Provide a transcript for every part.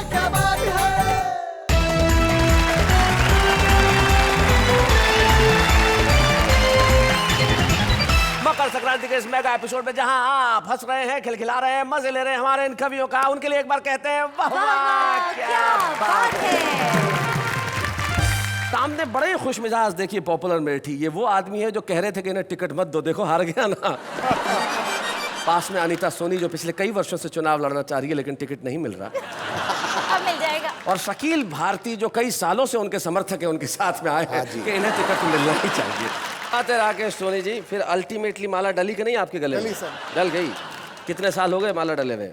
क्या बात है। मकर संक्रांति के इस मेगा एपिसोड में जहां आप हंस रहे हैं, खिलखिला रहे हैं, मजे ले रहे हैं हमारे इन कवियों का, उनके लिए एक बार कहते हैं वाह वाह क्या बात है। सामने बड़े खुश मिजाज देखिए पॉपुलर में बैठी, ये वो आदमी है जो कह रहे थे कि इन्हें टिकट मत दो, देखो हार गया ना। पास में अनीता सोनी जो पिछले कई वर्षों से चुनाव लड़ना चाह रही है लेकिन टिकट नहीं मिल रहा। अब मिल जाएगा। और शकील भारती जो कई सालों से उनके समर्थक हैं, उनके साथ में आए हैं कि इन्हें टिकट मिलना ही चाहिए। आते राकेश सोनी जी, फिर अल्टीमेटली माला डली कि नहीं आपके गले में? डल गई। कितने साल हो गए माला डले हुए?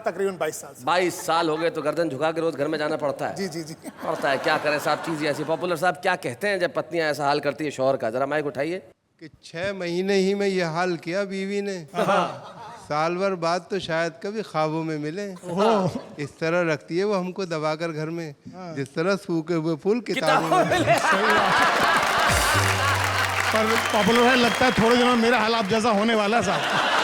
तकरीबन 22 साल। 22 साल हो गए, तो गर्दन झुका के रोज घर में जाना पड़ता है? जी जी जी पड़ता है, क्या करें साहब, चीज ऐसी। पॉपुलर साहब क्या कहते हैं जब पत्नियां ऐसा हाल करती है शौहर का? जरा माइक उठाइए। कि 6 महीने ही में ये हाल किया बीवी ने, साल भर बाद तो शायद कभी ख्वाबों में मिले। इस तरह रखती है वो हमको दबाकर घर में, जिस तरह सूखे हुए फूल किताबों में मिले। पर पॉपुलर है, लगता है थोड़े दिनों में मेरा हाल आप जैसा होने वाला है साहब।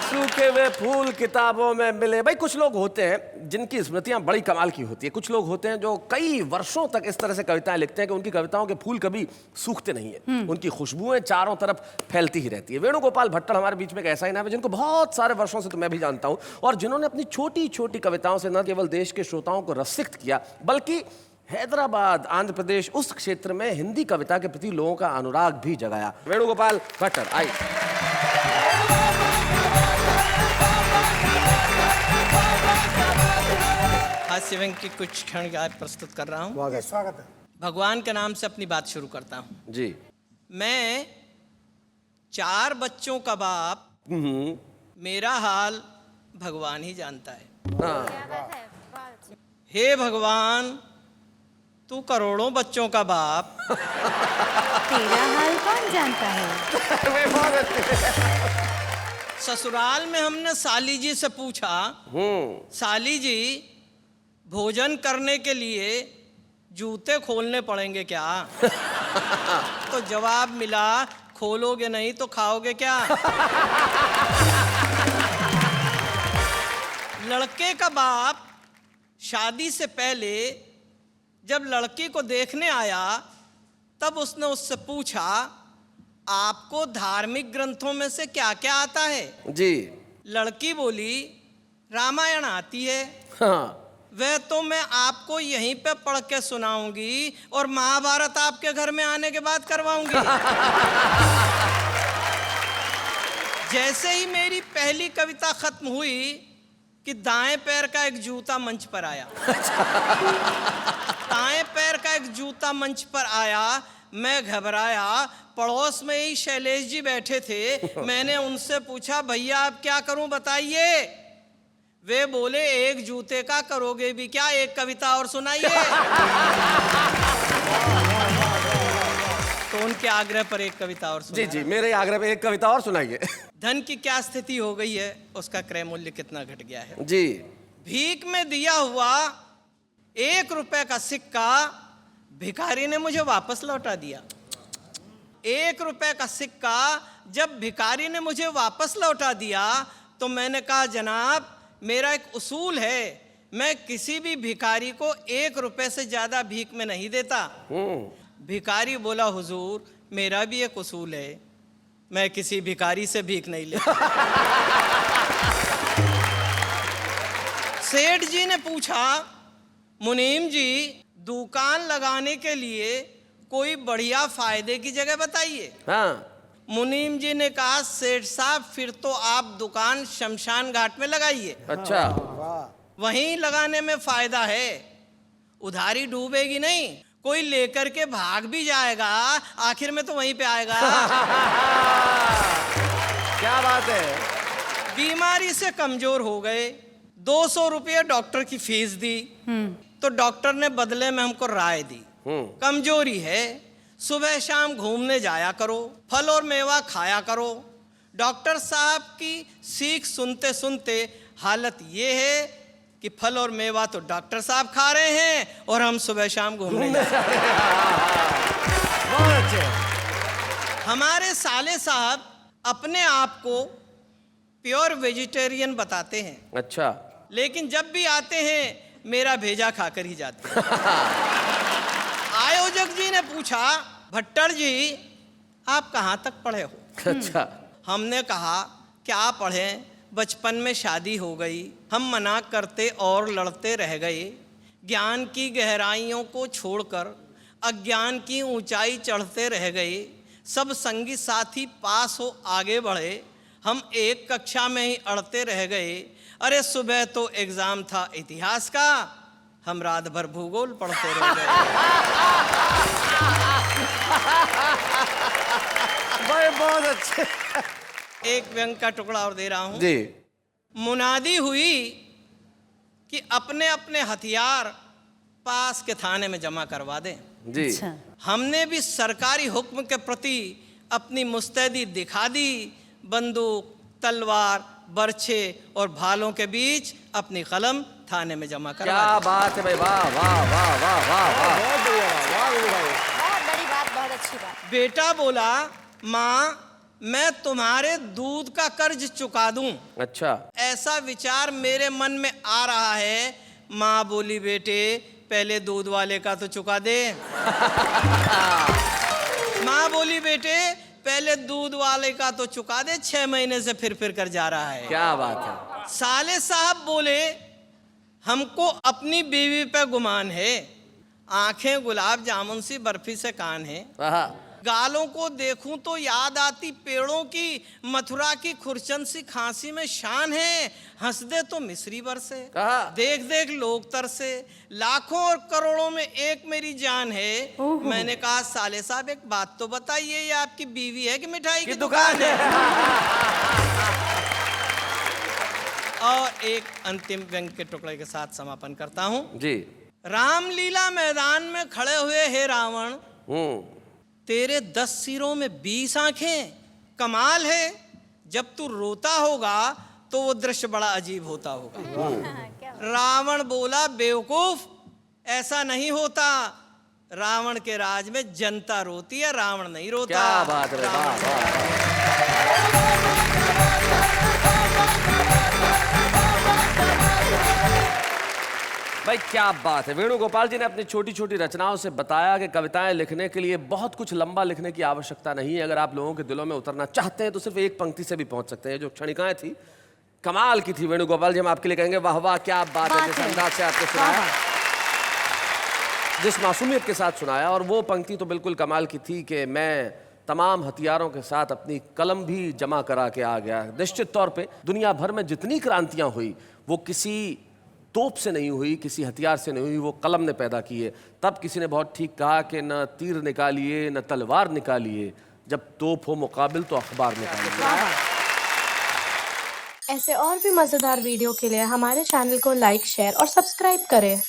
सूखे हुए फूल किताबों में मिले। भाई कुछ लोग होते हैं जिनकी स्मृतियां बड़ी कमाल की होती है, कुछ लोग होते हैं जो कई वर्षों तक इस तरह से कविताएं लिखते हैं कि उनकी कविताओं के फूल कभी सूखते नहीं है, उनकी खुशबुएं चारों तरफ फैलती ही रहती है। वेणुगोपाल भट्टर हमारे बीच में एक ऐसा ही नाम है जिनको बहुत सारे वर्षों से तो मैं भी जानता हूं, और जिन्होंने अपनी छोटी छोटी कविताओं से न केवल देश के श्रोताओं को रसिक्त किया बल्कि हैदराबाद, आंध्र प्रदेश, उस क्षेत्र में हिंदी कविता के प्रति लोगों का अनुराग भी जगाया। वेणुगोपाल भट्टर आइए। हास्य व्यंग की कुछ क्षण आज प्रस्तुत कर रहा हूँ। स्वागत है। भगवान के नाम से अपनी बात शुरू करता हूँ। जी। मैं 4 बच्चों का बाप, मेरा हाल भगवान ही जानता है। हे भगवान, तू करोड़ों बच्चों का बाप, तेरा हाल कौन जानता है। ससुराल में हमने साली जी से पूछा, साली जी भोजन करने के लिए जूते खोलने पड़ेंगे क्या? तो जवाब मिला, खोलोगे नहीं तो खाओगे क्या? लड़के का बाप शादी से पहले जब लड़की को देखने आया तब उसने उससे पूछा, आपको धार्मिक ग्रंथों में से क्या क्या आता है? जी। लड़की बोली, रामायण आती है। हाँ। वह तो मैं आपको यहीं पे पढ़ के सुनाऊंगी और महाभारत आपके घर में आने के बाद करवाऊंगी। जैसे ही मेरी पहली कविता खत्म हुई कि दाएं पैर का एक जूता मंच पर आया। दाएं पैर का एक जूता मंच पर आया, मैं घबराया। पड़ोस में ही शैलेश जी बैठे थे, मैंने उनसे पूछा, भैया अब क्या करूं बताइए? वे बोले, एक जूते का करोगे भी क्या, एक कविता और सुनाइए। तो उनके आग्रह पर एक कविता और जी जी, मेरे आग्रह पे एक कविता और सुनाइए। धन की क्या स्थिति हो गई है, उसका क्रय मूल्य कितना घट गया है। जी। भीख में दिया हुआ 1 रुपए का सिक्का भिखारी ने मुझे वापस लौटा दिया। 1 रुपए का सिक्का जब भिखारी ने मुझे वापस लौटा दिया तो मैंने कहा, जनाब मेरा एक उसूल है, मैं किसी भी भिखारी को 1 रुपए से ज्यादा भीख में नहीं देता। भिखारी बोला, हुजूर मेरा भी एक उसूल है, मैं किसी भिखारी से भीख नहीं लेता। सेठ जी ने पूछा, मुनीम जी दुकान लगाने के लिए कोई बढ़िया फायदे की जगह बताइए। हाँ। मुनीम जी ने कहा, सेठ साहब फिर तो आप दुकान शमशान घाट में लगाइए। अच्छा। वहीं लगाने में फायदा है, उधारी डूबेगी नहीं, कोई लेकर के भाग भी जाएगा, आखिर में तो वहीं पे आएगा। क्या बात है। बीमारी से कमजोर हो गए, 200 रुपये डॉक्टर की फीस दी, तो डॉक्टर ने बदले में हमको राय दी, कमजोरी है, सुबह शाम घूमने जाया करो, फल और मेवा खाया करो। डॉक्टर साहब की सीख सुनते सुनते हालत ये है कि फल और मेवा तो डॉक्टर साहब खा रहे हैं और हम सुबह शाम घूमने जा रहे हैं। बहुत अच्छे। हमारे साले साहब अपने आप को प्योर वेजिटेरियन बताते हैं। अच्छा। लेकिन जब भी आते हैं मेरा भेजा खाकर ही जाते हैं। आयोजक जी ने पूछा, भट्टर जी आप कहाँ तक पढ़े हो? अच्छा। हमने कहा क्या पढ़ें, बचपन में शादी हो गई, हम मना करते और लड़ते रह गए। ज्ञान की गहराइयों को छोड़कर अज्ञान की ऊंचाई चढ़ते रह गए। सब संगी साथी पास हो आगे बढ़े, हम एक कक्षा में ही अड़ते रह गए। अरे सुबह तो एग्जाम था इतिहास का, हम रात भर भूगोल पढ़ते रह गए। भाई बहुत अच्छे। एक व्यंग का टुकड़ा और दे रहा हूं जी। मुनादी हुई कि अपने अपने हथियार पास के थाने में जमा करवा दें। जी। अच्छा। हमने भी सरकारी हुक्म के प्रति अपनी मुस्तैदी दिखा दी। बंदूक, तलवार, बर्छे और भालों के बीच अपनी कलम थाने में जमा करवा क्या दी। बात है भाई, वाह वाह वाह वाह वाह वाह। बहुत बड़ी बात, बहुत अच्छी बात। बेटा बोला, माँ मैं तुम्हारे दूध का कर्ज चुका दूं, अच्छा। ऐसा विचार मेरे मन में आ रहा है। माँ बोली, बेटे पहले दूध वाले का तो चुका दे। माँ बोली, बेटे पहले दूध वाले का तो चुका दे, 6 महीने से फिर कर जा रहा है। क्या बात है। साले साहब बोले, हमको अपनी बीवी पे गुमान है। आंखें गुलाब जामुन सी बर्फी से कान है। आहा। गालों को देखूं तो याद आती पेड़ों की, मथुरा की खुरचन सी खांसी में शान है। हंस दे तो मिस्री बरसे, कहा। देख देख लोग तरसे, लाखों और करोड़ों में एक मेरी जान है। मैंने कहा साले साहब एक बात तो बताइए, ये आपकी बीवी है कि मिठाई की दुकान है? और एक अंतिम व्यंग के टुकड़े के साथ समापन करता हूं। जी। रामलीला मैदान में खड़े हुए हे रावण, तेरे 10 सिरों में 20 आंखें, कमाल है। जब तू रोता होगा तो वो दृश्य बड़ा अजीब होता होगा। रावण बोला, बेवकूफ ऐसा नहीं होता। रावण के राज में जनता रोती है, रावण नहीं रोता। क्या बात है, वाह वाह। भाई क्या बात है। वेणुगोपाल जी ने अपनी छोटी छोटी रचनाओं से बताया कि कविताएं लिखने के लिए बहुत कुछ लंबा लिखने की आवश्यकता नहीं है। अगर आप लोगों के दिलों में उतरना चाहते हैं तो सिर्फ एक पंक्ति से भी पहुंच सकते हैं। जो क्षणिकाएं थी कमाल की थी। वेणुगोपाल जी हम आपके लिए कहेंगे वाह वाह, क्या बात है। जिस अंदाज से आपने सुनाया, जिस मासूमियत के साथ सुनाया, और वो पंक्ति तो बिल्कुल कमाल की थी कि मैं तमाम हथियारों के साथ अपनी कलम भी जमा करा के आ गया। निश्चित तौर पे दुनिया भर में जितनी क्रांतियां हुई वो किसी तोप से नहीं हुई, किसी हथियार से नहीं हुई, वो कलम ने पैदा की है। तब किसी ने बहुत ठीक कहा कि न तीर निकालिए न तलवार निकालिए, जब तोप हो मुकाबिल तो अखबार निकालिए। ऐसे और भी मज़ेदार वीडियो के लिए हमारे चैनल को लाइक, शेयर और सब्सक्राइब करें।